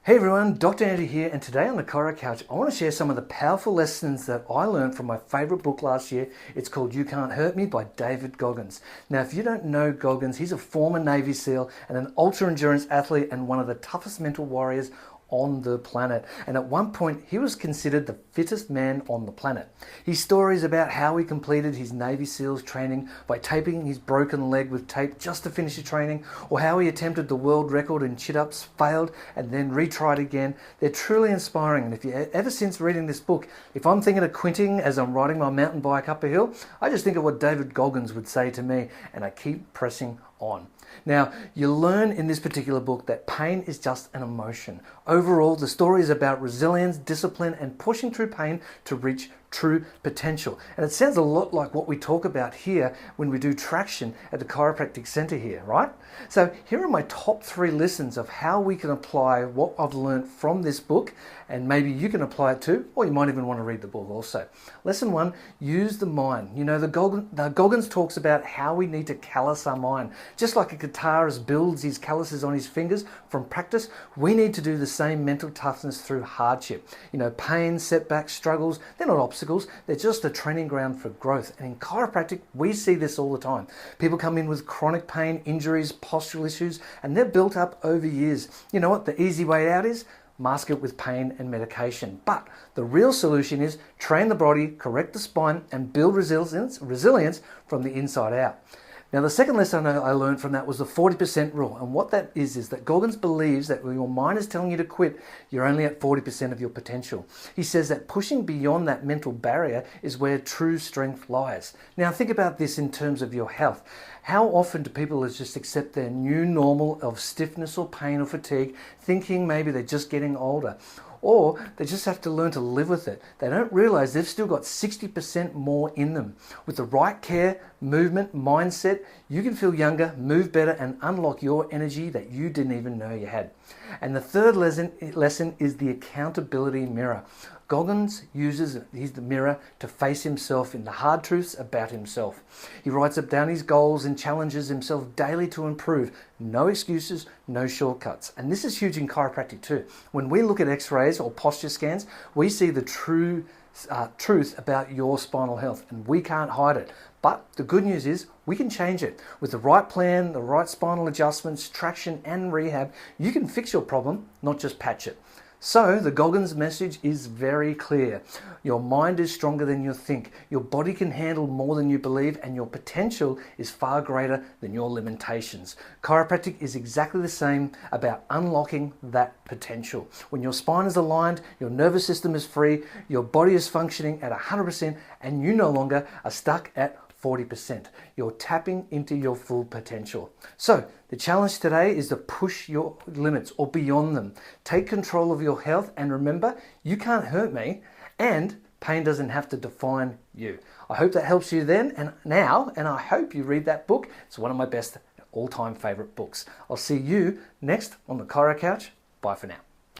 Hey everyone, Dr. Andrew here, and today on the Chiro Couch I want to share some of the powerful lessons that I learned from my favourite book last year. It's called You Can't Hurt Me by David Goggins. Now if you don't know Goggins, he's a former Navy SEAL and an ultra-endurance athlete and one of the toughest mental warriors on the planet, and at one point he was considered the fittest man on the planet. His stories about how he completed his Navy SEALs training by taping his broken leg with tape just to finish the training, or how he attempted the world record in chin-ups, failed and then retried again, they're truly inspiring. And if you ever since reading this book, if I'm thinking of quitting as I'm riding my mountain bike up a hill, I just think of what David Goggins would say to me, and I keep pressing on. Now, you learn in this particular book that pain is just an emotion. Overall, the story is about resilience, discipline, and pushing through pain to reach true potential. And it sounds a lot like what we talk about here when we do traction at the Chiropractic Center here, right? So here are my top 3 lessons of how we can apply what I've learned from this book, and maybe you can apply it too, or you might even want to read the book also. Lesson 1, use the mind. You know, the Goggins talks about how we need to callous our mind. Just like a guitarist builds his calluses on his fingers from practice, we need to do the same mental toughness through hardship. You know, pain, setbacks, struggles, they're not obstacles, they're just a training ground for growth. And in chiropractic, we see this all the time. People come in with chronic pain, injuries, postural issues, and they're built up over years. You know what the easy way out is? Mask it with pain and medication. But the real solution is train the body, correct the spine, and build resilience from the inside out. Now, the second lesson I learned from that was the 40% rule. And what that is that Goggins believes that when your mind is telling you to quit, you're only at 40% of your potential. He says that pushing beyond that mental barrier is where true strength lies. Now, think about this in terms of your health. How often do people just accept their new normal of stiffness or pain or fatigue, thinking maybe they're just getting older? Or they just have to learn to live with it. They don't realize they've still got 60% more in them. With the right care, movement, mindset, you can feel younger, move better, and unlock your energy that you didn't even know you had. And the third lesson is the accountability mirror. Goggins uses the mirror to face himself in the hard truths about himself. He writes up down his goals and challenges himself daily to improve. No excuses, no shortcuts. And this is huge in chiropractic too. When we look at x-rays or posture scans, we see the true truth about your spinal health, and we can't hide it. But the good news is we can change it. With the right plan, the right spinal adjustments, traction and rehab, you can fix your problem, not just patch it. So the Goggins message is very clear. Your mind is stronger than you think. Your body can handle more than you believe, and your potential is far greater than your limitations. Chiropractic is exactly the same about unlocking that potential. When your spine is aligned, your nervous system is free, your body is functioning at 100%, and you no longer are stuck at 40%. You're tapping into your full potential. So the challenge today is to push your limits or beyond them. Take control of your health, and remember, you can't hurt me, and pain doesn't have to define you. I hope that helps you then and now, and I hope you read that book. It's one of my best all-time favorite books. I'll see you next on the Chiro Couch. Bye for now.